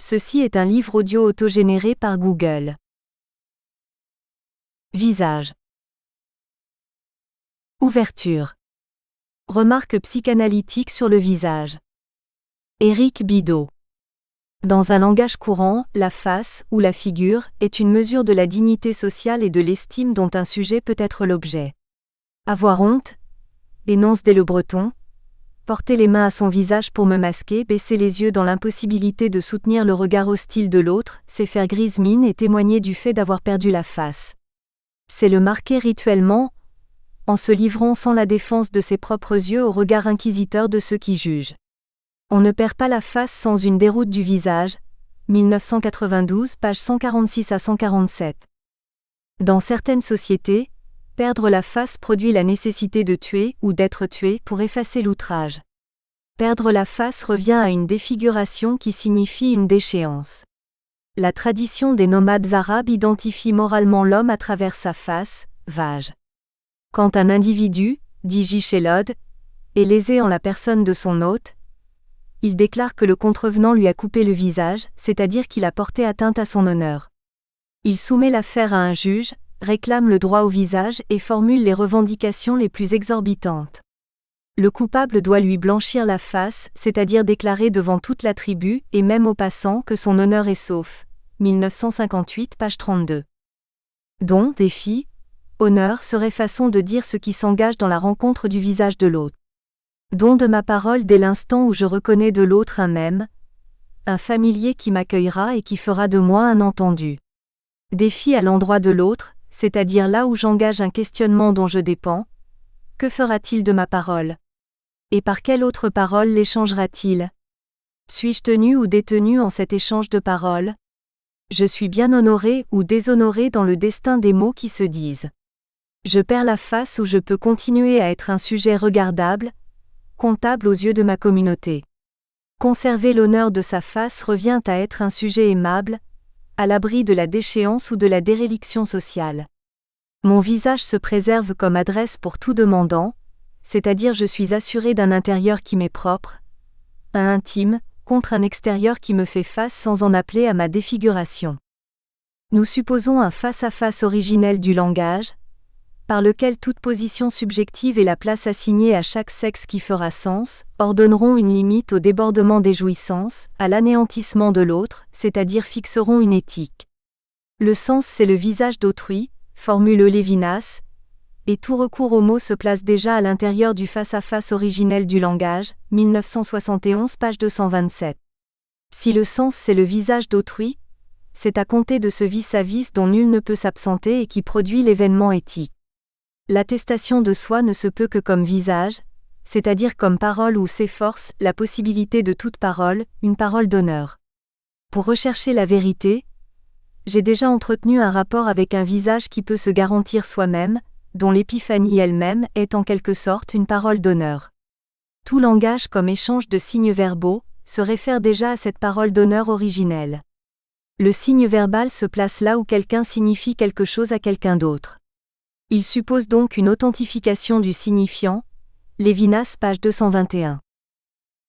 Ceci est un livre audio autogénéré par Google. Visage. Ouverture. Remarques psychanalytiques sur le visage. Éric Bidot. Dans un langage courant, la face, ou la figure, est une mesure de la dignité sociale et de l'estime dont un sujet peut être l'objet. Avoir honte, énonce dès Le Breton, porter les mains à son visage pour me masquer, baisser les yeux dans l'impossibilité de soutenir le regard hostile de l'autre, c'est faire grise mine et témoigner du fait d'avoir perdu la face. C'est le marquer rituellement, en se livrant sans la défense de ses propres yeux au regard inquisiteur de ceux qui jugent. On ne perd pas la face sans une déroute du visage. 1992, pages 146 à 147. Dans certaines sociétés, perdre la face produit la nécessité de tuer ou d'être tué pour effacer l'outrage. Perdre la face revient à une défiguration qui signifie une déchéance. La tradition des nomades arabes identifie moralement l'homme à travers sa face, vage. Quand un individu, dit J. Shelod, est lésé en la personne de son hôte, il déclare que le contrevenant lui a coupé le visage, c'est-à-dire qu'il a porté atteinte à son honneur. Il soumet l'affaire à un juge, réclame le droit au visage et formule les revendications les plus exorbitantes. Le coupable doit lui blanchir la face, c'est-à-dire déclarer devant toute la tribu, et même aux passants, que son honneur est sauf. 1958, page 32. Don, défi, honneur serait façon de dire ce qui s'engage dans la rencontre du visage de l'autre. Don de ma parole dès l'instant où je reconnais de l'autre un même, un familier qui m'accueillera et qui fera de moi un entendu. Défi à l'endroit de l'autre, c'est-à-dire là où j'engage un questionnement dont je dépends. Que fera-t-il de ma parole? Et par quelle autre parole l'échangera-t-il? Suis-je tenu ou détenu en cet échange de paroles? Je suis bien honoré ou déshonoré dans le destin des mots qui se disent. Je perds la face ou je peux continuer à être un sujet regardable, comptable aux yeux de ma communauté. Conserver l'honneur de sa face revient à être un sujet aimable, à l'abri de la déchéance ou de la déréliction sociale. Mon visage se préserve comme adresse pour tout demandant, c'est-à-dire je suis assuré d'un intérieur qui m'est propre, un intime, contre un extérieur qui me fait face sans en appeler à ma défiguration. Nous supposons un face-à-face originel du langage, par lequel toute position subjective et la place assignée à chaque sexe qui fera sens, ordonneront une limite au débordement des jouissances, à l'anéantissement de l'autre, c'est-à-dire fixeront une éthique. Le sens c'est le visage d'autrui, formule Lévinas, et tout recours au mot se place déjà à l'intérieur du face-à-face originel du langage, 1971, page 227. Si le sens c'est le visage d'autrui, c'est à compter de ce vis-à-vis dont nul ne peut s'absenter et qui produit l'événement éthique. L'attestation de soi ne se peut que comme visage, c'est-à-dire comme parole où s'efforce la possibilité de toute parole, une parole d'honneur. Pour rechercher la vérité, j'ai déjà entretenu un rapport avec un visage qui peut se garantir soi-même, dont l'épiphanie elle-même est en quelque sorte une parole d'honneur. Tout langage comme échange de signes verbaux se réfère déjà à cette parole d'honneur originelle. Le signe verbal se place là où quelqu'un signifie quelque chose à quelqu'un d'autre. Il suppose donc une authentification du signifiant, Lévinas, page 221.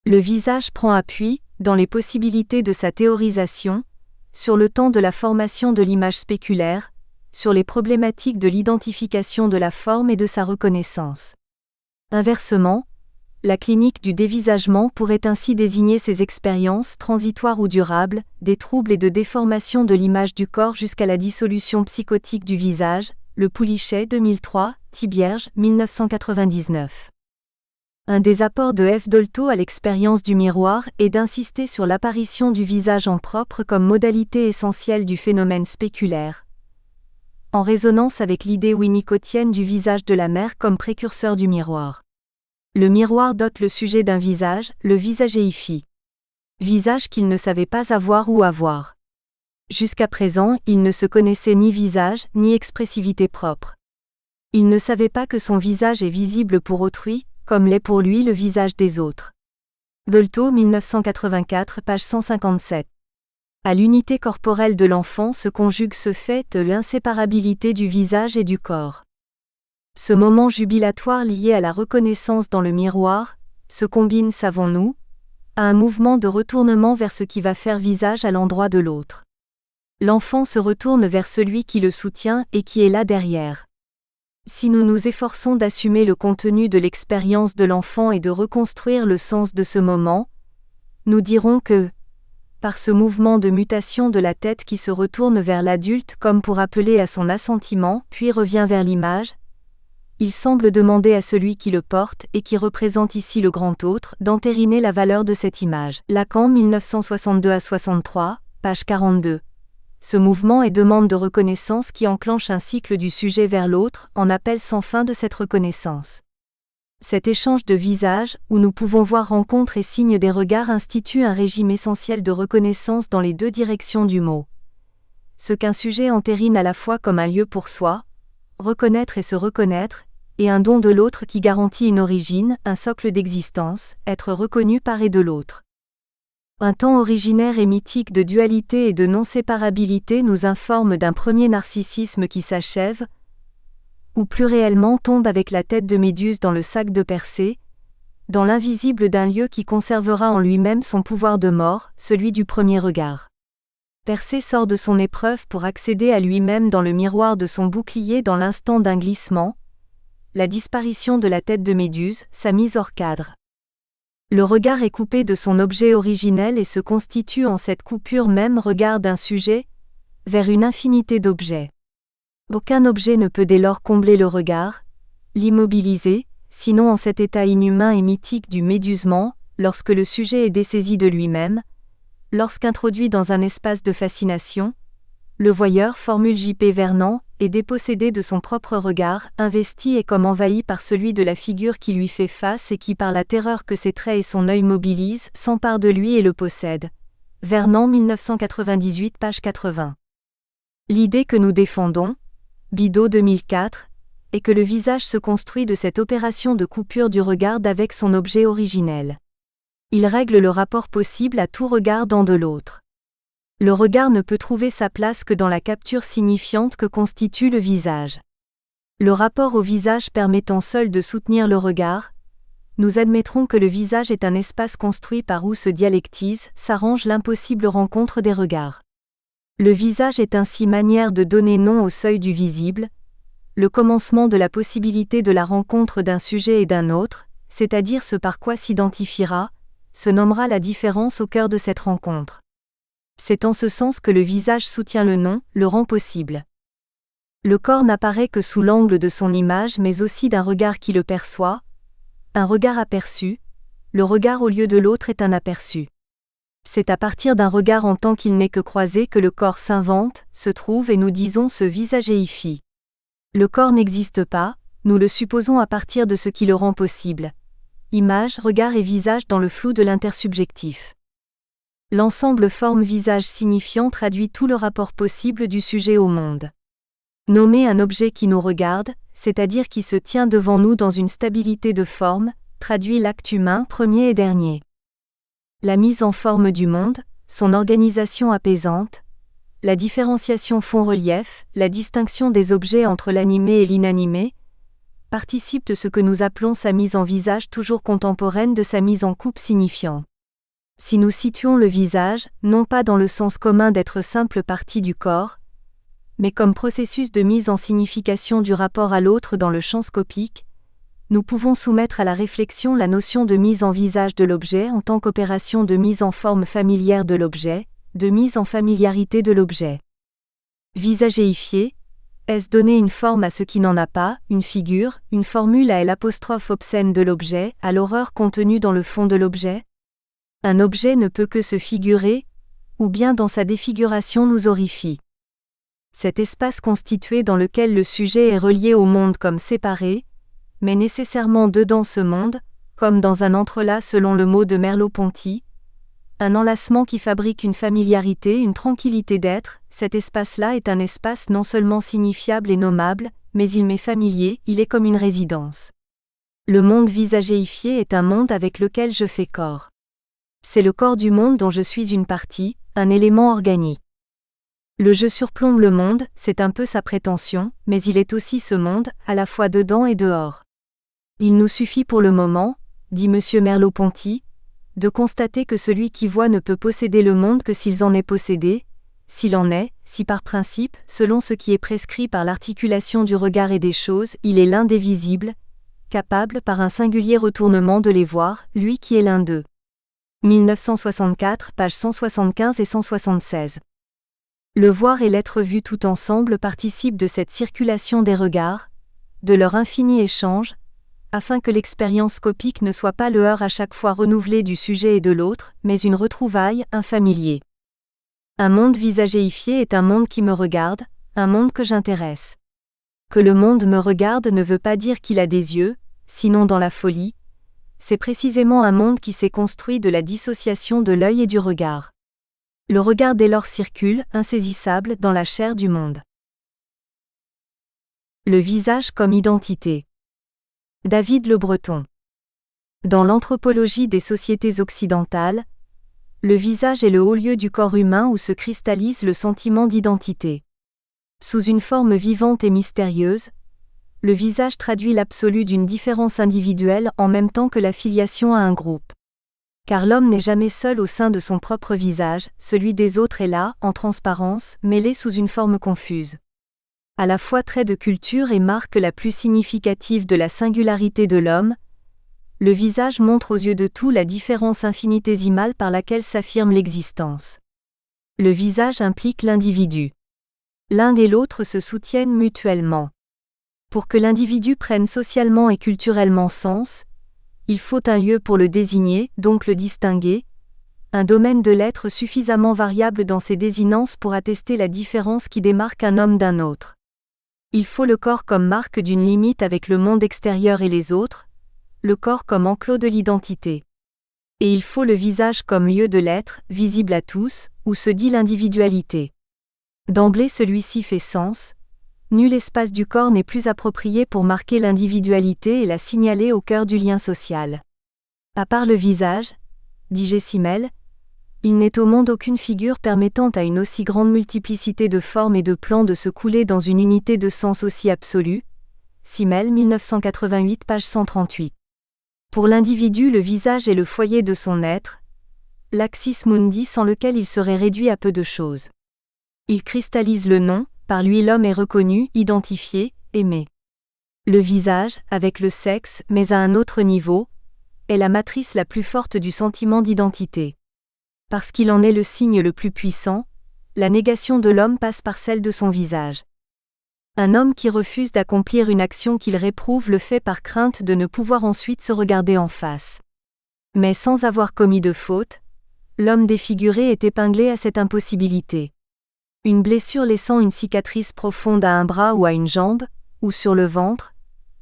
Le visage prend appui, dans les possibilités de sa théorisation, sur le temps de la formation de l'image spéculaire, sur les problématiques de l'identification de la forme et de sa reconnaissance. Inversement, la clinique du dévisagement pourrait ainsi désigner ces expériences transitoires ou durables, des troubles et de déformation de l'image du corps jusqu'à la dissolution psychotique du visage, Le Poulichet 2003, Thibierge 1999. Un des apports de F. Dolto à l'expérience du miroir est d'insister sur l'apparition du visage en propre comme modalité essentielle du phénomène spéculaire, en résonance avec l'idée winnicottienne du visage de la mère comme précurseur du miroir. Le miroir dote le sujet d'un visage, le visagéifie. Visage qu'il ne savait pas avoir ou avoir. Jusqu'à présent, il ne se connaissait ni visage, ni expressivité propre. Il ne savait pas que son visage est visible pour autrui, comme l'est pour lui le visage des autres. Dolto 1984, page 157. À l'unité corporelle de l'enfant se conjugue ce fait de l'inséparabilité du visage et du corps. Ce moment jubilatoire lié à la reconnaissance dans le miroir, se combine, savons-nous, à un mouvement de retournement vers ce qui va faire visage à l'endroit de l'autre. L'enfant se retourne vers celui qui le soutient et qui est là derrière. Si nous nous efforçons d'assumer le contenu de l'expérience de l'enfant et de reconstruire le sens de ce moment, nous dirons que, par ce mouvement de mutation de la tête qui se retourne vers l'adulte comme pour appeler à son assentiment puis revient vers l'image, il semble demander à celui qui le porte et qui représente ici le grand autre d'entériner la valeur de cette image. Lacan 1962-63, page 42. Ce mouvement est demande de reconnaissance qui enclenche un cycle du sujet vers l'autre en appel sans fin de cette reconnaissance. Cet échange de visages, où nous pouvons voir rencontres et signes des regards institue un régime essentiel de reconnaissance dans les deux directions du mot. Ce qu'un sujet entérine à la fois comme un lieu pour soi, reconnaître et se reconnaître, et un don de l'autre qui garantit une origine, un socle d'existence, être reconnu par et de l'autre. Un temps originaire et mythique de dualité et de non-séparabilité nous informe d'un premier narcissisme qui s'achève, ou plus réellement tombe avec la tête de Méduse dans le sac de Persée, dans l'invisible d'un lieu qui conservera en lui-même son pouvoir de mort, celui du premier regard. Persée sort de son épreuve pour accéder à lui-même dans le miroir de son bouclier dans l'instant d'un glissement, la disparition de la tête de Méduse, sa mise hors cadre. Le regard est coupé de son objet originel et se constitue en cette coupure même regard d'un sujet, vers une infinité d'objets. Aucun objet ne peut dès lors combler le regard, l'immobiliser, sinon en cet état inhumain et mythique du médusement, lorsque le sujet est dessaisi de lui-même, lorsqu'introduit dans un espace de fascination, le voyeur, formule J.P. Vernant, est dépossédé de son propre regard, investi et comme envahi par celui de la figure qui lui fait face et qui par la terreur que ses traits et son œil mobilisent, s'empare de lui et le possède. Vernant 1998 page 80. L'idée que nous défendons, Bidault 2004, est que le visage se construit de cette opération de coupure du regard avec son objet originel. Il règle le rapport possible à tout regard dans de l'autre. Le regard ne peut trouver sa place que dans la capture signifiante que constitue le visage. Le rapport au visage permettant seul de soutenir le regard, nous admettrons que le visage est un espace construit par où se dialectise, s'arrange l'impossible rencontre des regards. Le visage est ainsi manière de donner nom au seuil du visible, le commencement de la possibilité de la rencontre d'un sujet et d'un autre, c'est-à-dire ce par quoi s'identifiera, se nommera la différence au cœur de cette rencontre. C'est en ce sens que le visage soutient le nom, le rend possible. Le corps n'apparaît que sous l'angle de son image mais aussi d'un regard qui le perçoit, un regard aperçu, le regard au lieu de l'autre est un aperçu. C'est à partir d'un regard en tant qu'il n'est que croisé que le corps s'invente, se trouve et nous disons se visagéifie. Le corps n'existe pas, nous le supposons à partir de ce qui le rend possible. Image, regard et visage dans le flou de l'intersubjectif. L'ensemble forme-visage signifiant traduit tout le rapport possible du sujet au monde. Nommer un objet qui nous regarde, c'est-à-dire qui se tient devant nous dans une stabilité de forme, traduit l'acte humain premier et dernier. La mise en forme du monde, son organisation apaisante, la différenciation fond-relief, la distinction des objets entre l'animé et l'inanimé, participent de ce que nous appelons sa mise en visage toujours contemporaine de sa mise en coupe signifiante. Si nous situons le visage, non pas dans le sens commun d'être simple partie du corps, mais comme processus de mise en signification du rapport à l'autre dans le champ scopique, nous pouvons soumettre à la réflexion la notion de mise en visage de l'objet en tant qu'opération de mise en forme familière de l'objet, de mise en familiarité de l'objet. Visagéifier, est-ce donner une forme à ce qui n'en a pas, une figure, une formule à l'apostrophe obscène de l'objet, à l'horreur contenue dans le fond de l'objet? Un objet ne peut que se figurer, ou bien dans sa défiguration nous horrifie. Cet espace constitué dans lequel le sujet est relié au monde comme séparé, mais nécessairement dedans ce monde, comme dans un entrelac selon le mot de Merleau-Ponty, un enlacement qui fabrique une familiarité, une tranquillité d'être, cet espace-là est un espace non seulement signifiable et nommable, mais il m'est familier, il est comme une résidence. Le monde visagéifié est un monde avec lequel je fais corps. C'est le corps du monde dont je suis une partie, un élément organique. Le je surplombe le monde, c'est un peu sa prétention, mais il est aussi ce monde, à la fois dedans et dehors. Il nous suffit pour le moment, dit M. Merleau-Ponty, de constater que celui qui voit ne peut posséder le monde que s'il en est possédé, s'il en est, si par principe, selon ce qui est prescrit par l'articulation du regard et des choses, il est l'un des visibles, capable par un singulier retournement de les voir, lui qui est l'un d'eux. 1964, pages 175 et 176. Le voir et l'être vu tout ensemble participent de cette circulation des regards, de leur infini échange, afin que l'expérience scopique ne soit pas le heurt à chaque fois renouvelé du sujet et de l'autre, mais une retrouvaille, un familier. Un monde visagéifié est un monde qui me regarde, un monde que j'intéresse. Que le monde me regarde ne veut pas dire qu'il a des yeux, sinon dans la folie. C'est précisément un monde qui s'est construit de la dissociation de l'œil et du regard. Le regard dès lors circule, insaisissable, dans la chair du monde. Le visage comme identité. David Le Breton. Dans l'anthropologie des sociétés occidentales, le visage est le haut lieu du corps humain où se cristallise le sentiment d'identité. Sous une forme vivante et mystérieuse, le visage traduit l'absolu d'une différence individuelle en même temps que la filiation à un groupe. Car l'homme n'est jamais seul au sein de son propre visage, celui des autres est là, en transparence, mêlé sous une forme confuse. À la fois trait de culture et marque la plus significative de la singularité de l'homme, le visage montre aux yeux de tous la différence infinitésimale par laquelle s'affirme l'existence. Le visage implique l'individu. L'un et l'autre se soutiennent mutuellement. Pour que l'individu prenne socialement et culturellement sens, il faut un lieu pour le désigner, donc le distinguer, un domaine de l'être suffisamment variable dans ses désinences pour attester la différence qui démarque un homme d'un autre. Il faut le corps comme marque d'une limite avec le monde extérieur et les autres, le corps comme enclos de l'identité. Et il faut le visage comme lieu de l'être, visible à tous, où se dit l'individualité. D'emblée celui-ci fait sens, nul espace du corps n'est plus approprié pour marquer l'individualité et la signaler au cœur du lien social. À part le visage, dit Gessimel, il n'est au monde aucune figure permettant à une aussi grande multiplicité de formes et de plans de se couler dans une unité de sens aussi absolue. Simmel 1988 page 138. Pour l'individu le visage est le foyer de son être, l'axis mundi sans lequel il serait réduit à peu de choses. Il cristallise le nom, par lui l'homme est reconnu, identifié, aimé. Le visage, avec le sexe, mais à un autre niveau, est la matrice la plus forte du sentiment d'identité. Parce qu'il en est le signe le plus puissant, la négation de l'homme passe par celle de son visage. Un homme qui refuse d'accomplir une action qu'il réprouve le fait par crainte de ne pouvoir ensuite se regarder en face. Mais sans avoir commis de faute, l'homme défiguré est épinglé à cette impossibilité. Une blessure laissant une cicatrice profonde à un bras ou à une jambe, ou sur le ventre,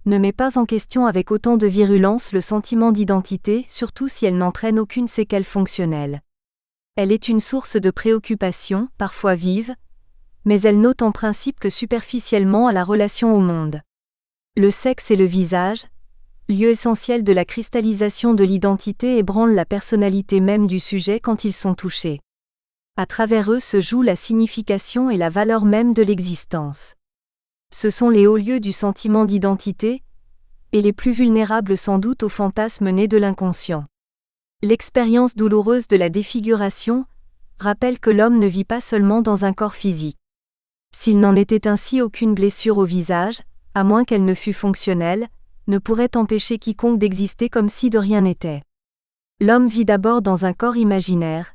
ne met pas en question avec autant de virulence le sentiment d'identité, surtout si elle n'entraîne aucune séquelle fonctionnelle. Elle est une source de préoccupation, parfois vive, mais elle n'ôte en principe que superficiellement à la relation au monde. Le sexe et le visage, lieu essentiel de la cristallisation de l'identité, ébranlent la personnalité même du sujet quand ils sont touchés. À travers eux se joue la signification et la valeur même de l'existence. Ce sont les hauts lieux du sentiment d'identité, et les plus vulnérables sans doute aux fantasmes nés de l'inconscient. L'expérience douloureuse de la défiguration rappelle que l'homme ne vit pas seulement dans un corps physique. S'il n'en était ainsi, aucune blessure au visage, à moins qu'elle ne fût fonctionnelle, ne pourrait empêcher quiconque d'exister comme si de rien n'était. L'homme vit d'abord dans un corps imaginaire.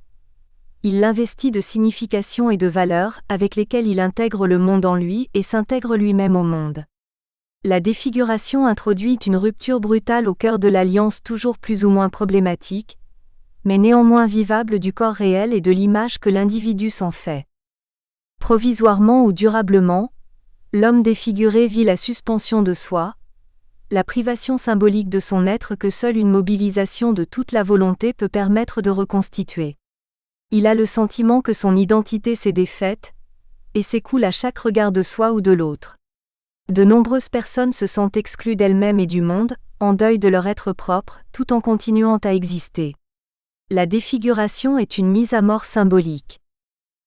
Il l'investit de signification et de valeurs avec lesquelles il intègre le monde en lui et s'intègre lui-même au monde. La défiguration introduit une rupture brutale au cœur de l'alliance toujours plus ou moins problématique, mais néanmoins vivable du corps réel et de l'image que l'individu s'en fait. Provisoirement ou durablement, l'homme défiguré vit la suspension de soi, la privation symbolique de son être que seule une mobilisation de toute la volonté peut permettre de reconstituer. Il a le sentiment que son identité s'est défaite, et s'écoule à chaque regard de soi ou de l'autre. De nombreuses personnes se sentent exclues d'elles-mêmes et du monde, en deuil de leur être propre, tout en continuant à exister. La défiguration est une mise à mort symbolique.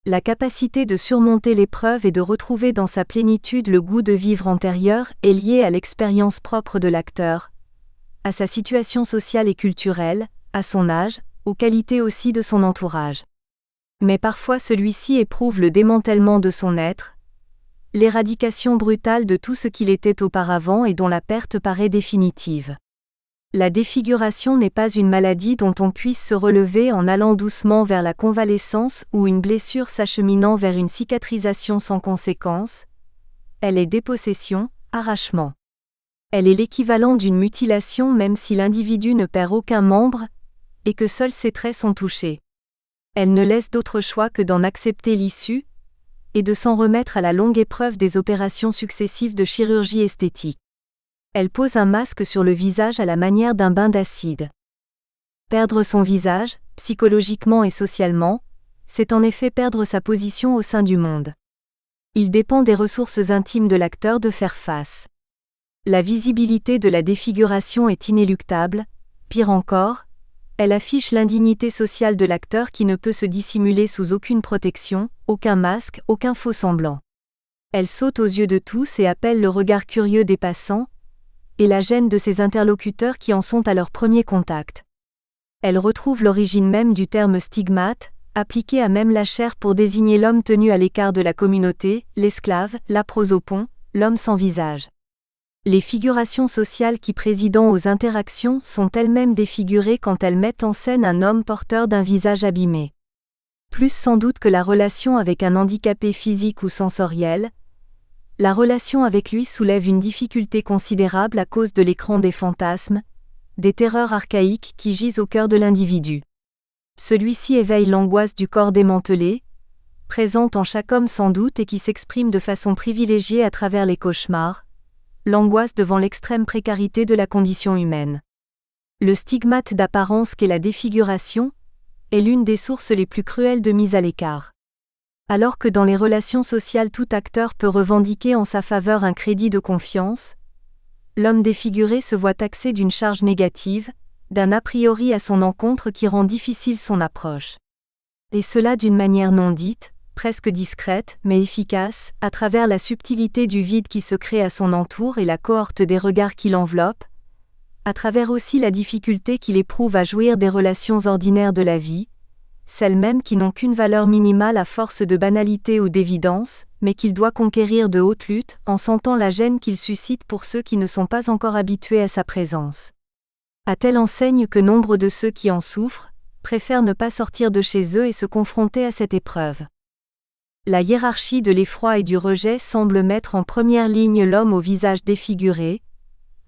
La capacité de surmonter l'épreuve et de retrouver dans sa plénitude le goût de vivre antérieur est liée à l'expérience propre de l'acteur, à sa situation sociale et culturelle, à son âge, aux qualités aussi de son entourage. Mais parfois celui-ci éprouve le démantèlement de son être, l'éradication brutale de tout ce qu'il était auparavant et dont la perte paraît définitive. La défiguration n'est pas une maladie dont on puisse se relever en allant doucement vers la convalescence ou une blessure s'acheminant vers une cicatrisation sans conséquence. Elle est dépossession, arrachement. Elle est l'équivalent d'une mutilation même si l'individu ne perd aucun membre, et que seuls ses traits sont touchés. Elle ne laisse d'autre choix que d'en accepter l'issue, et de s'en remettre à la longue épreuve des opérations successives de chirurgie esthétique. Elle pose un masque sur le visage à la manière d'un bain d'acide. Perdre son visage, psychologiquement et socialement, c'est en effet perdre sa position au sein du monde. Il dépend des ressources intimes de l'acteur de faire face. La visibilité de la défiguration est inéluctable, pire encore, elle affiche l'indignité sociale de l'acteur qui ne peut se dissimuler sous aucune protection, aucun masque, aucun faux semblant. Elle saute aux yeux de tous et appelle le regard curieux des passants, et la gêne de ses interlocuteurs qui en sont à leur premier contact. Elle retrouve l'origine même du terme stigmate, appliqué à même la chair pour désigner l'homme tenu à l'écart de la communauté, l'esclave, la prosopon, l'homme sans visage. Les figurations sociales qui président aux interactions sont elles-mêmes défigurées quand elles mettent en scène un homme porteur d'un visage abîmé. Plus sans doute que la relation avec un handicapé physique ou sensoriel, la relation avec lui soulève une difficulté considérable à cause de l'écran des fantasmes, des terreurs archaïques qui gisent au cœur de l'individu. Celui-ci éveille l'angoisse du corps démantelé, présente en chaque homme sans doute et qui s'exprime de façon privilégiée à travers les cauchemars, l'angoisse devant l'extrême précarité de la condition humaine. Le stigmate d'apparence qu'est la défiguration est l'une des sources les plus cruelles de mise à l'écart. Alors que dans les relations sociales tout acteur peut revendiquer en sa faveur un crédit de confiance, l'homme défiguré se voit taxé d'une charge négative, d'un a priori à son encontre qui rend difficile son approche. Et cela d'une manière non dite, presque discrète, mais efficace, à travers la subtilité du vide qui se crée à son entour et la cohorte des regards qui l'enveloppent, à travers aussi la difficulté qu'il éprouve à jouir des relations ordinaires de la vie, celles mêmes qui n'ont qu'une valeur minimale à force de banalité ou d'évidence, mais qu'il doit conquérir de haute lutte, en sentant la gêne qu'il suscite pour ceux qui ne sont pas encore habitués à sa présence. À telle enseigne que nombre de ceux qui en souffrent, préfèrent ne pas sortir de chez eux et se confronter à cette épreuve. La hiérarchie de l'effroi et du rejet semble mettre en première ligne l'homme au visage défiguré,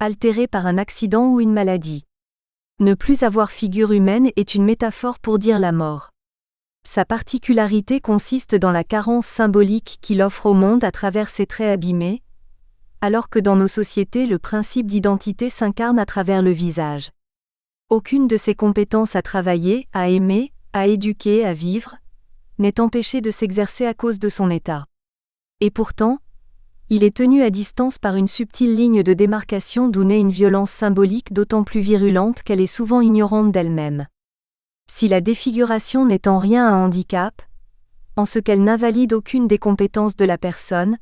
altéré par un accident ou une maladie. Ne plus avoir figure humaine est une métaphore pour dire la mort. Sa particularité consiste dans la carence symbolique qu'il offre au monde à travers ses traits abîmés, alors que dans nos sociétés le principe d'identité s'incarne à travers le visage. Aucune de ses compétences à travailler, à aimer, à éduquer, à vivre, n'est empêchée de s'exercer à cause de son état. Et pourtant, il est tenu à distance par une subtile ligne de démarcation d'où naît une violence symbolique d'autant plus virulente qu'elle est souvent ignorante d'elle-même. Si la défiguration n'est en rien un handicap, en ce qu'elle n'invalide aucune des compétences de la personne,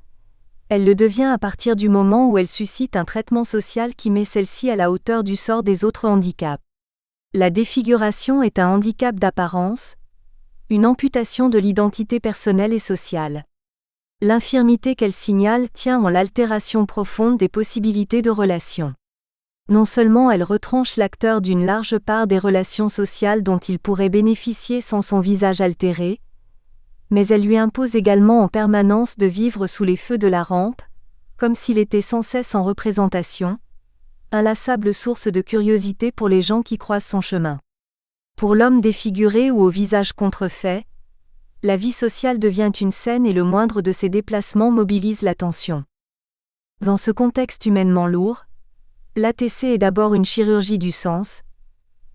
elle le devient à partir du moment où elle suscite un traitement social qui met celle-ci à la hauteur du sort des autres handicaps. La défiguration est un handicap d'apparence, une amputation de l'identité personnelle et sociale. L'infirmité qu'elle signale tient en l'altération profonde des possibilités de relation. Non seulement elle retranche l'acteur d'une large part des relations sociales dont il pourrait bénéficier sans son visage altéré, mais elle lui impose également en permanence de vivre sous les feux de la rampe, comme s'il était sans cesse en représentation, inlassable source de curiosité pour les gens qui croisent son chemin. Pour l'homme défiguré ou au visage contrefait, la vie sociale devient une scène et le moindre de ses déplacements mobilise l'attention. Dans ce contexte humainement lourd, l'ATC est d'abord une chirurgie du sens.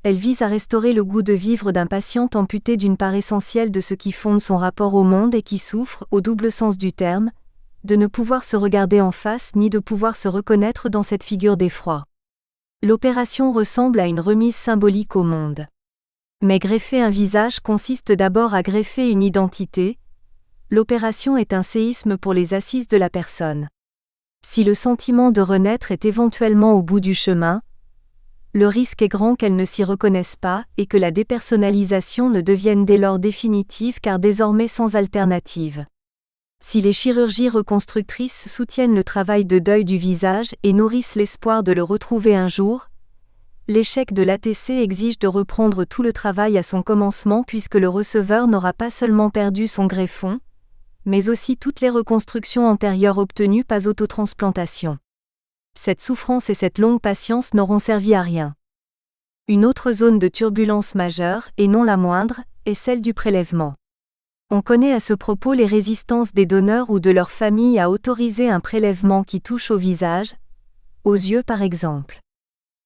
Elle vise à restaurer le goût de vivre d'un patient amputé d'une part essentielle de ce qui fonde son rapport au monde et qui souffre, au double sens du terme, de ne pouvoir se regarder en face ni de pouvoir se reconnaître dans cette figure d'effroi. L'opération ressemble à une remise symbolique au monde. Mais greffer un visage consiste d'abord à greffer une identité. L'opération est un séisme pour les assises de la personne. Si le sentiment de renaître est éventuellement au bout du chemin, Le risque est grand qu'elles ne s'y reconnaissent pas et que la dépersonnalisation ne devienne dès lors définitive car désormais sans alternative. Si les chirurgies reconstructrices soutiennent le travail de deuil du visage et nourrissent l'espoir de le retrouver un jour, l'échec de l'ATC exige de reprendre tout le travail à son commencement puisque le receveur n'aura pas seulement perdu son greffon, mais aussi toutes les reconstructions antérieures obtenues pas autotransplantation. Cette souffrance et cette longue patience n'auront servi à rien. Une autre zone de turbulence majeure, et non la moindre, est celle du prélèvement. On connaît à ce propos les résistances des donneurs ou de leur famille à autoriser un prélèvement qui touche au visage, aux yeux par exemple.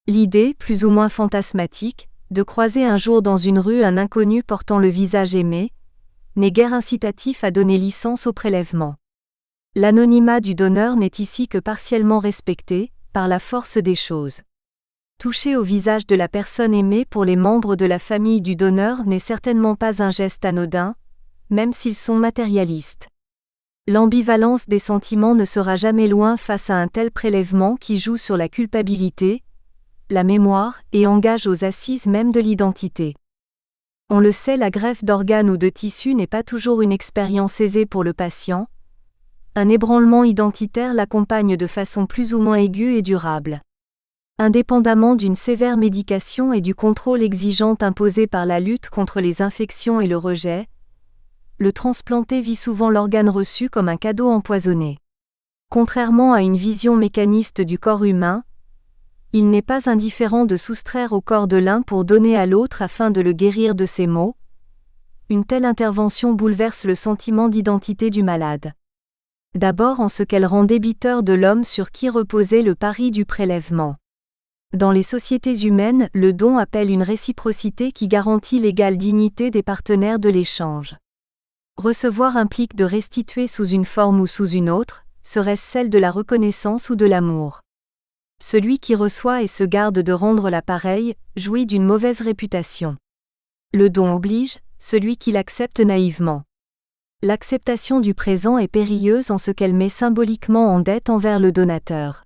L'idée, plus ou moins fantasmatique, de croiser un jour dans une rue un inconnu portant le visage aimé, n'est guère incitatif à donner licence au prélèvement. L'anonymat du donneur n'est ici que partiellement respecté, par la force des choses. Toucher au visage de la personne aimée pour les membres de la famille du donneur n'est certainement pas un geste anodin, même s'ils sont matérialistes. L'ambivalence des sentiments ne sera jamais loin face à un tel prélèvement qui joue sur la culpabilité, la mémoire et engage aux assises même de l'identité. On le sait, la greffe d'organes ou de tissus n'est pas toujours une expérience aisée pour le patient. Un ébranlement identitaire l'accompagne de façon plus ou moins aiguë et durable. Indépendamment d'une sévère médication et du contrôle exigeant imposé par la lutte contre les infections et le rejet, le transplanté vit souvent l'organe reçu comme un cadeau empoisonné. Contrairement à une vision mécaniste du corps humain, il n'est pas indifférent de soustraire au corps de l'un pour donner à l'autre afin de le guérir de ses maux. Une telle intervention bouleverse le sentiment d'identité du malade. D'abord en ce qu'elle rend débiteur de l'homme sur qui reposait le pari du prélèvement. Dans les sociétés humaines, le don appelle une réciprocité qui garantit l'égale dignité des partenaires de l'échange. Recevoir implique de restituer sous une forme ou sous une autre, serait-ce celle de la reconnaissance ou de l'amour. Celui qui reçoit et se garde de rendre l'appareil, jouit d'une mauvaise réputation. Le don oblige, celui qui l'accepte naïvement. L'acceptation du présent est périlleuse en ce qu'elle met symboliquement en dette envers le donateur.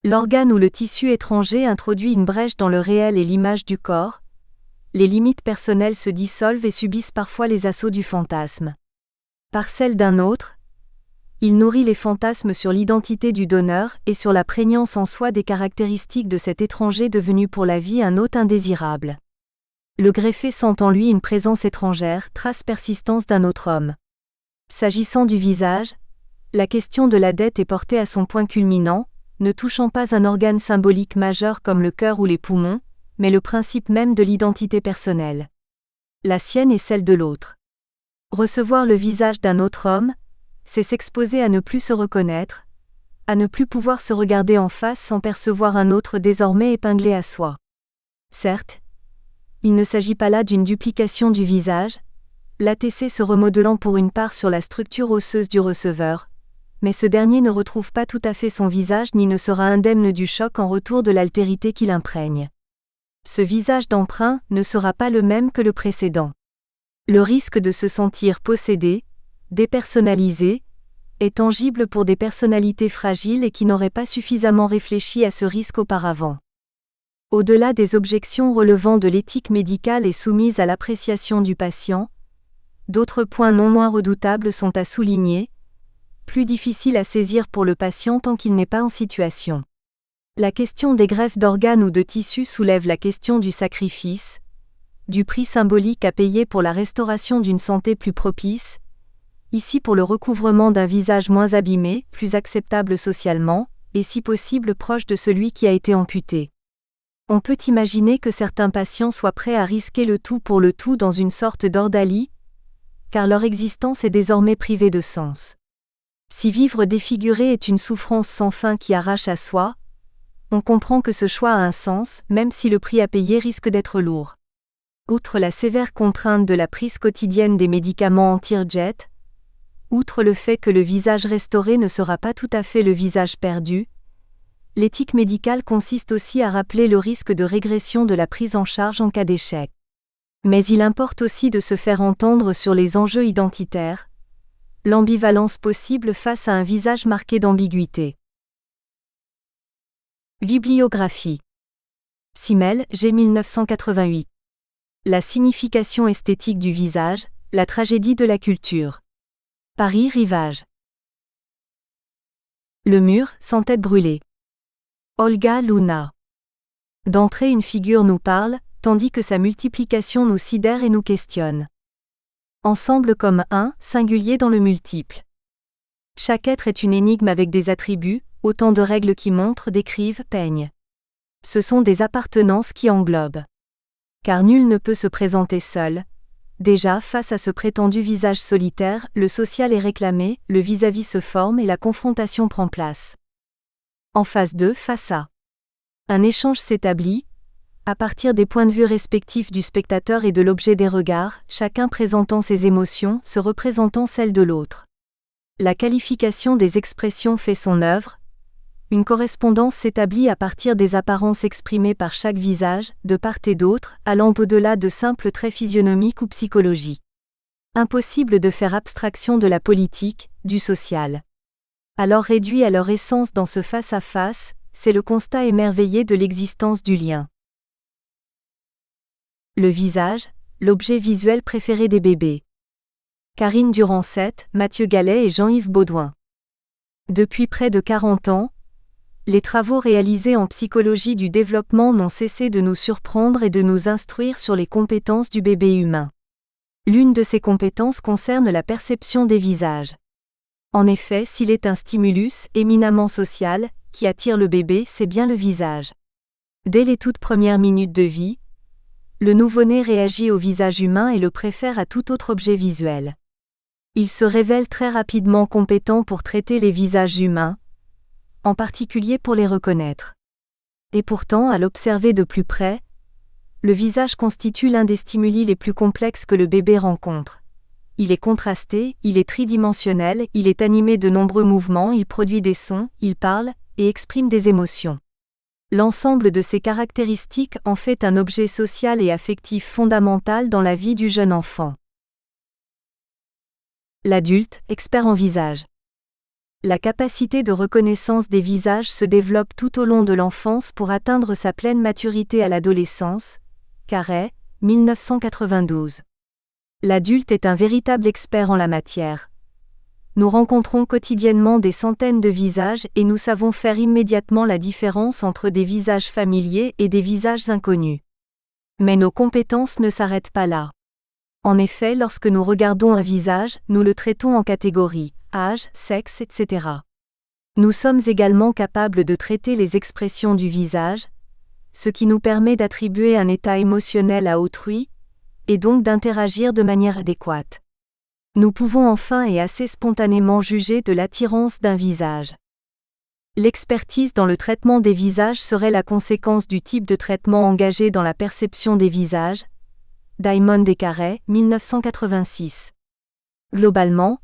L'organe ou le tissu étranger introduit une brèche dans le réel et l'image du corps. Les limites personnelles se dissolvent et subissent parfois les assauts du fantasme. Par celle d'un autre, il nourrit les fantasmes sur l'identité du donneur et sur la prégnance en soi des caractéristiques de cet étranger devenu pour la vie un hôte indésirable. Le greffé sent en lui une présence étrangère, trace persistance d'un autre homme. S'agissant du visage, la question de la dette est portée à son point culminant, ne touchant pas un organe symbolique majeur comme le cœur ou les poumons, mais le principe même de l'identité personnelle. La sienne et celle de l'autre. Recevoir le visage d'un autre homme, c'est s'exposer à ne plus se reconnaître, à ne plus pouvoir se regarder en face sans percevoir un autre désormais épinglé à soi. Certes, il ne s'agit pas là d'une duplication du visage, l'ATC se remodelant pour une part sur la structure osseuse du receveur, mais ce dernier ne retrouve pas tout à fait son visage ni ne sera indemne du choc en retour de l'altérité qui l'imprègne. Ce visage d'emprunt ne sera pas le même que le précédent. Le risque de se sentir possédé, dépersonnalisé, est tangible pour des personnalités fragiles et qui n'auraient pas suffisamment réfléchi à ce risque auparavant. Au-delà des objections relevant de l'éthique médicale et soumises à l'appréciation du patient, d'autres points non moins redoutables sont à souligner, plus difficiles à saisir pour le patient tant qu'il n'est pas en situation. La question des greffes d'organes ou de tissus soulève la question du sacrifice, du prix symbolique à payer pour la restauration d'une santé plus propice, ici pour le recouvrement d'un visage moins abîmé, plus acceptable socialement, et si possible proche de celui qui a été amputé. On peut imaginer que certains patients soient prêts à risquer le tout pour le tout dans une sorte d'ordalie, car leur existence est désormais privée de sens. Si vivre défiguré est une souffrance sans fin qui arrache à soi, on comprend que ce choix a un sens, même si le prix à payer risque d'être lourd. Outre la sévère contrainte de la prise quotidienne des médicaments anti-rejet, outre le fait que le visage restauré ne sera pas tout à fait le visage perdu, l'éthique médicale consiste aussi à rappeler le risque de régression de la prise en charge en cas d'échec. Mais il importe aussi de se faire entendre sur les enjeux identitaires, l'ambivalence possible face à un visage marqué d'ambiguïté. Bibliographie. Simmel, G. 1988. La signification esthétique du visage, la tragédie de la culture. Paris Rivage. Le mur, sans tête brûlée. Olga Luna. D'entrée, une figure nous parle, tandis que sa multiplication nous sidère et nous questionne. Ensemble comme un, singulier dans le multiple. Chaque être est une énigme avec des attributs, autant de règles qui montrent, décrivent, peignent. Ce sont des appartenances qui englobent. Car nul ne peut se présenter seul. Déjà, face à ce prétendu visage solitaire, le social est réclamé, le vis-à-vis se forme et la confrontation prend place. En face d'eux, face à. Un échange s'établit, à partir des points de vue respectifs du spectateur et de l'objet des regards, chacun présentant ses émotions, se représentant celles de l'autre. La qualification des expressions fait son œuvre. Une correspondance s'établit à partir des apparences exprimées par chaque visage, de part et d'autre, allant au-delà de simples traits physionomiques ou psychologiques. Impossible de faire abstraction de la politique, du social. Alors réduit à leur essence dans ce face-à-face, c'est le constat émerveillé de l'existence du lien. Le visage, l'objet visuel préféré des bébés. Karine Durand-Seth, Mathieu Gallet et Jean-Yves Baudouin. Depuis près de 40 ans, les travaux réalisés en psychologie du développement n'ont cessé de nous surprendre et de nous instruire sur les compétences du bébé humain. L'une de ces compétences concerne la perception des visages. En effet, s'il est un stimulus éminemment social, qui attire le bébé, c'est bien le visage. Dès les toutes premières minutes de vie, le nouveau-né réagit au visage humain et le préfère à tout autre objet visuel. Il se révèle très rapidement compétent pour traiter les visages humains, en particulier pour les reconnaître. Et pourtant, à l'observer de plus près, le visage constitue l'un des stimuli les plus complexes que le bébé rencontre. Il est contrasté, il est tridimensionnel, il est animé de nombreux mouvements, il produit des sons, il parle, et exprime des émotions. L'ensemble de ces caractéristiques en fait un objet social et affectif fondamental dans la vie du jeune enfant. L'adulte, expert en visage. La capacité de reconnaissance des visages se développe tout au long de l'enfance pour atteindre sa pleine maturité à l'adolescence. Carré, 1992. L'adulte est un véritable expert en la matière. Nous rencontrons quotidiennement des centaines de visages et nous savons faire immédiatement la différence entre des visages familiers et des visages inconnus. Mais nos compétences ne s'arrêtent pas là. En effet, lorsque nous regardons un visage, nous le traitons en catégories. Âge, sexe, etc. Nous sommes également capables de traiter les expressions du visage, ce qui nous permet d'attribuer un état émotionnel à autrui, et donc d'interagir de manière adéquate. Nous pouvons enfin et assez spontanément juger de l'attirance d'un visage. L'expertise dans le traitement des visages serait la conséquence du type de traitement engagé dans la perception des visages. Diamond et Carré, 1986. Globalement,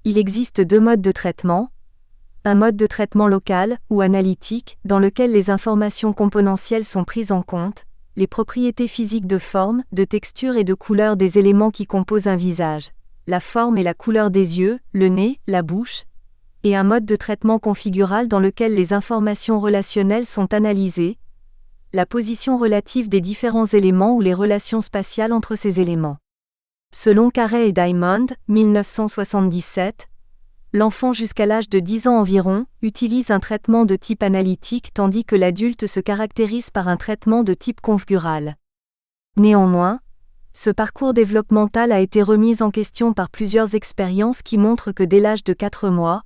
il existe deux modes de traitement. Un mode de traitement local, ou analytique, dans lequel les informations componentielles sont prises en compte, les propriétés physiques de forme, de texture et de couleur des éléments qui composent un visage, la forme et la couleur des yeux, le nez, la bouche, et un mode de traitement configural dans lequel les informations relationnelles sont analysées, la position relative des différents éléments ou les relations spatiales entre ces éléments. Selon Carré et Diamond, 1977, l'enfant jusqu'à l'âge de 10 ans environ utilise un traitement de type analytique tandis que l'adulte se caractérise par un traitement de type configural. Néanmoins, ce parcours développemental a été remis en question par plusieurs expériences qui montrent que dès l'âge de 4 mois,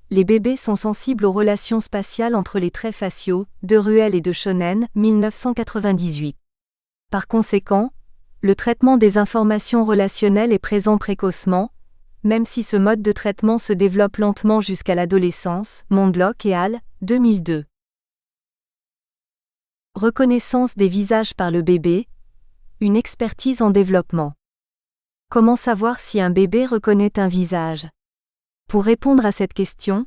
les bébés sont sensibles aux relations spatiales entre les traits faciaux, de Ruel et de Shonen, 1998. Par conséquent, le traitement des informations relationnelles est présent précocement, même si ce mode de traitement se développe lentement jusqu'à l'adolescence. Mondlock et al., 2002. Reconnaissance des visages par le bébé, une expertise en développement. Comment savoir si un bébé reconnaît un visage ? Pour répondre à cette question,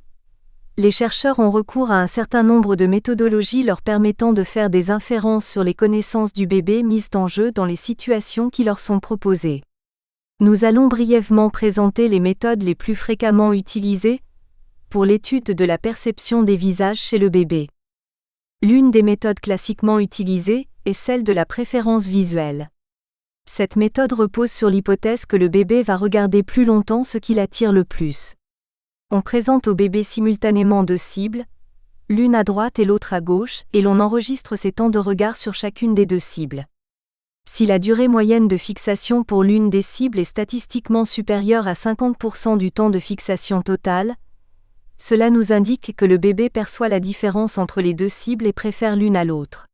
les chercheurs ont recours à un certain nombre de méthodologies leur permettant de faire des inférences sur les connaissances du bébé mises en jeu dans les situations qui leur sont proposées. Nous allons brièvement présenter les méthodes les plus fréquemment utilisées pour l'étude de la perception des visages chez le bébé. L'une des méthodes classiquement utilisées est celle de la préférence visuelle. Cette méthode repose sur l'hypothèse que le bébé va regarder plus longtemps ce qui l'attire le plus. On présente au bébé simultanément deux cibles, l'une à droite et l'autre à gauche, et l'on enregistre ses temps de regard sur chacune des deux cibles. Si la durée moyenne de fixation pour l'une des cibles est statistiquement supérieure à 50% du temps de fixation total, cela nous indique que le bébé perçoit la différence entre les deux cibles et préfère l'une à l'autre.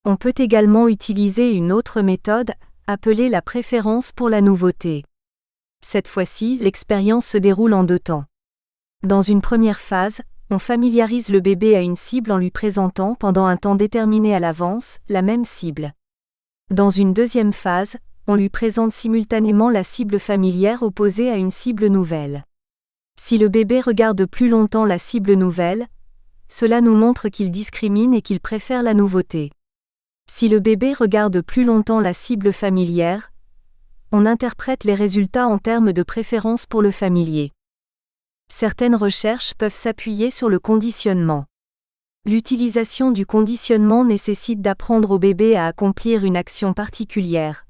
On peut également utiliser une autre méthode, appelée la préférence pour la nouveauté. Cette fois-ci, l'expérience se déroule en deux temps. Dans une première phase, on familiarise le bébé à une cible en lui présentant pendant un temps déterminé à l'avance la même cible. Dans une deuxième phase, on lui présente simultanément la cible familière opposée à une cible nouvelle. Si le bébé regarde plus longtemps la cible nouvelle, cela nous montre qu'il discrimine et qu'il préfère la nouveauté. Si le bébé regarde plus longtemps la cible familière, on interprète les résultats en termes de préférence pour le familier. Certaines recherches peuvent s'appuyer sur le conditionnement. L'utilisation du conditionnement nécessite d'apprendre au bébé à accomplir une action particulière.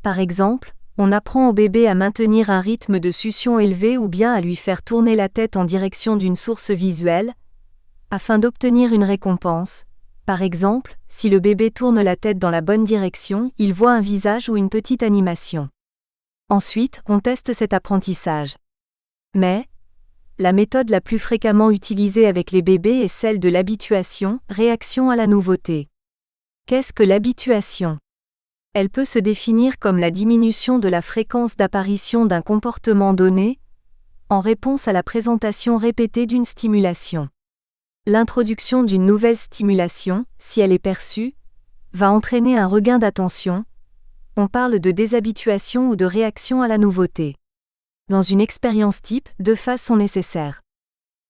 Par exemple, on apprend au bébé à maintenir un rythme de succion élevé ou bien à lui faire tourner la tête en direction d'une source visuelle, afin d'obtenir une récompense. Par exemple, si le bébé tourne la tête dans la bonne direction, il voit un visage ou une petite animation. Ensuite, on teste cet apprentissage. Mais, la méthode la plus fréquemment utilisée avec les bébés est celle de l'habituation, réaction à la nouveauté. Qu'est-ce que l'habituation ? Elle peut se définir comme la diminution de la fréquence d'apparition d'un comportement donné, en réponse à la présentation répétée d'une stimulation. L'introduction d'une nouvelle stimulation, si elle est perçue, va entraîner un regain d'attention. On parle de déshabituation ou de réaction à la nouveauté. Dans une expérience type, deux phases sont nécessaires.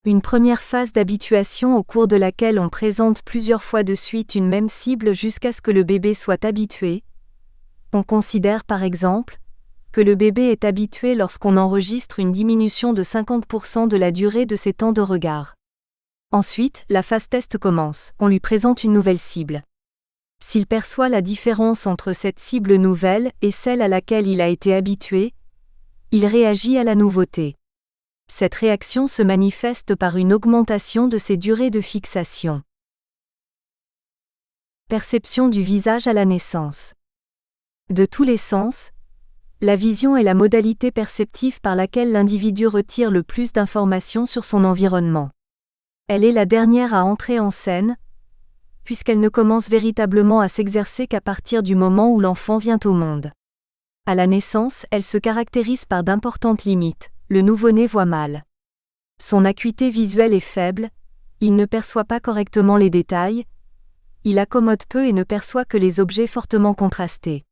Une première phase d'habituation au cours de laquelle on présente plusieurs fois de suite une même cible jusqu'à ce que le bébé soit habitué. On considère par exemple que le bébé est habitué lorsqu'on enregistre une diminution de 50% de la durée de ses temps de regard. Ensuite, la phase test commence, on lui présente une nouvelle cible. S'il perçoit la différence entre cette cible nouvelle et celle à laquelle il a été habitué, il réagit à la nouveauté. Cette réaction se manifeste par une augmentation de ses durées de fixation. Perception du visage à la naissance. De tous les sens, la vision est la modalité perceptive par laquelle l'individu retire le plus d'informations sur son environnement. Elle est la dernière à entrer en scène, puisqu'elle ne commence véritablement à s'exercer qu'à partir du moment où l'enfant vient au monde. À la naissance, elle se caractérise par d'importantes limites. Le nouveau-né voit mal. Son acuité visuelle est faible, il ne perçoit pas correctement les détails, il accommode peu et ne perçoit que les objets fortement contrastés.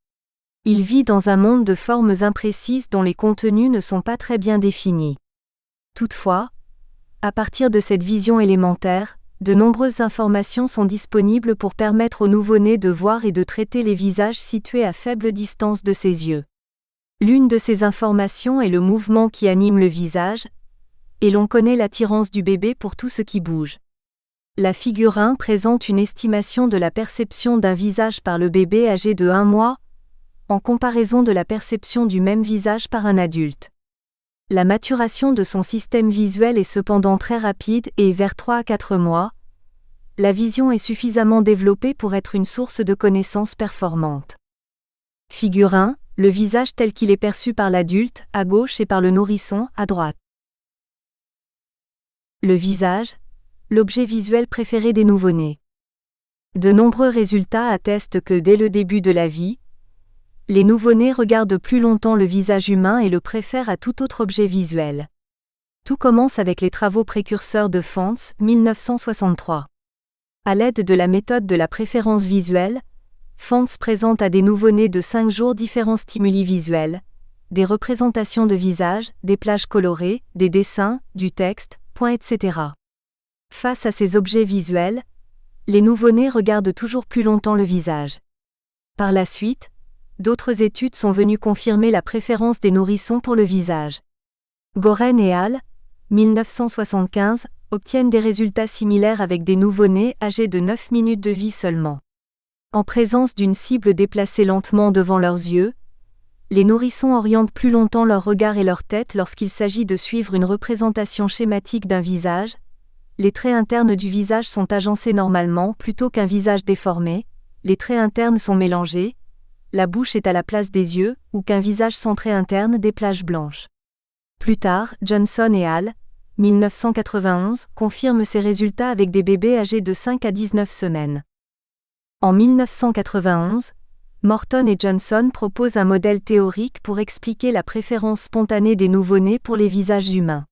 Il vit dans un monde de formes imprécises dont les contenus ne sont pas très bien définis. Toutefois, à partir de cette vision élémentaire, de nombreuses informations sont disponibles pour permettre au nouveau-né de voir et de traiter les visages situés à faible distance de ses yeux. L'une de ces informations est le mouvement qui anime le visage, et l'on connaît l'attirance du bébé pour tout ce qui bouge. La figure 1 présente une estimation de la perception d'un visage par le bébé âgé de 1 mois, en comparaison de la perception du même visage par un adulte. La maturation de son système visuel est cependant très rapide et, vers 3 à 4 mois, la vision est suffisamment développée pour être une source de connaissances performante. Figure 1, le visage tel qu'il est perçu par l'adulte, à gauche et par le nourrisson, à droite. Le visage, l'objet visuel préféré des nouveau-nés. De nombreux résultats attestent que dès le début de la vie, les nouveau-nés regardent plus longtemps le visage humain et le préfèrent à tout autre objet visuel. Tout commence avec les travaux précurseurs de Fantz, 1963. À l'aide de la méthode de la préférence visuelle, Fantz présente à des nouveau-nés de 5 jours différents stimuli visuels, des représentations de visages, des plages colorées, des dessins, du texte, etc. Face à ces objets visuels, les nouveau-nés regardent toujours plus longtemps le visage. Par la suite, d'autres études sont venues confirmer la préférence des nourrissons pour le visage. Goren et al. 1975 obtiennent des résultats similaires avec des nouveau-nés âgés de 9 minutes de vie seulement. En présence d'une cible déplacée lentement devant leurs yeux, les nourrissons orientent plus longtemps leur regard et leur tête lorsqu'il s'agit de suivre une représentation schématique d'un visage. Les traits internes du visage sont agencés normalement plutôt qu'un visage déformé, les traits internes sont mélangés, la bouche est à la place des yeux, ou qu'un visage sans traits internes des plages blanches. Plus tard, Johnson et al. 1991 confirment ces résultats avec des bébés âgés de 5 à 19 semaines. En 1991, Morton et Johnson proposent un modèle théorique pour expliquer la préférence spontanée des nouveau-nés pour les visages humains.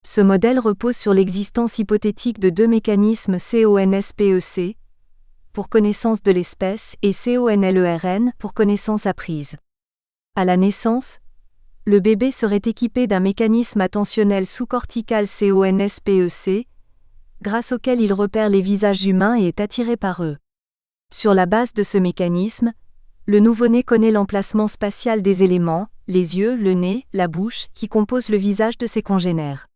Ce modèle repose sur l'existence hypothétique de deux mécanismes CONSPEC, pour connaissance de l'espèce, et CONLERN, pour connaissance apprise. À la naissance, le bébé serait équipé d'un mécanisme attentionnel sous-cortical CONSPEC, grâce auquel il repère les visages humains et est attiré par eux. Sur la base de ce mécanisme, le nouveau-né connaît l'emplacement spatial des éléments, les yeux, le nez, la bouche, qui composent le visage de ses congénères.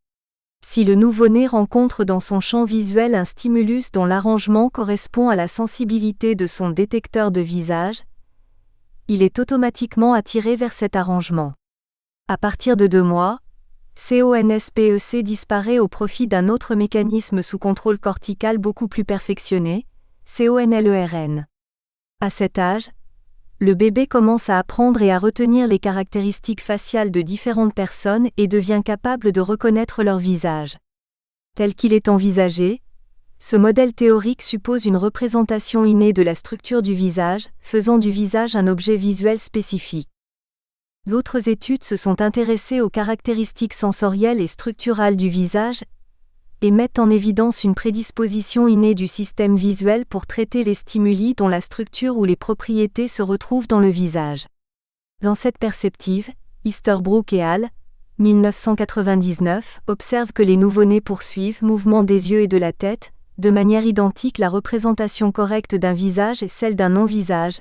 Si le nouveau-né rencontre dans son champ visuel un stimulus dont l'arrangement correspond à la sensibilité de son détecteur de visage, il est automatiquement attiré vers cet arrangement. À partir de 2 mois, CONSPEC disparaît au profit d'un autre mécanisme sous contrôle cortical beaucoup plus perfectionné, CONLERN. À cet âge, le bébé commence à apprendre et à retenir les caractéristiques faciales de différentes personnes et devient capable de reconnaître leur visage. Tel qu'il est envisagé, ce modèle théorique suppose une représentation innée de la structure du visage, faisant du visage un objet visuel spécifique. D'autres études se sont intéressées aux caractéristiques sensorielles et structurales du visage et mettent en évidence une prédisposition innée du système visuel pour traiter les stimuli dont la structure ou les propriétés se retrouvent dans le visage. Dans cette perspective, Easterbrook et al. 1999 observent que les nouveau-nés poursuivent mouvement des yeux et de la tête, de manière identique la représentation correcte d'un visage et celle d'un non-visage,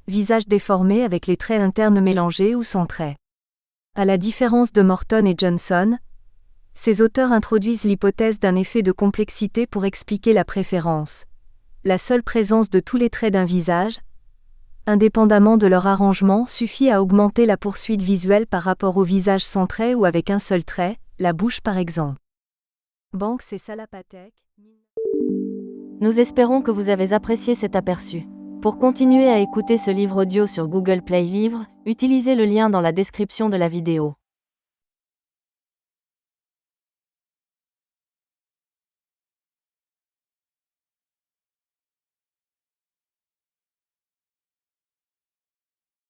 visage déformé avec les traits internes mélangés ou sans traits. À la différence de Morton et Johnson, ces auteurs introduisent l'hypothèse d'un effet de complexité pour expliquer la préférence. La seule présence de tous les traits d'un visage, indépendamment de leur arrangement, suffit à augmenter la poursuite visuelle par rapport au visage sans trait ou avec un seul trait, la bouche par exemple. Banks et Salapatek. Nous espérons que vous avez apprécié cet aperçu. Pour continuer à écouter ce livre audio sur Google Play Livres, utilisez le lien dans la description de la vidéo.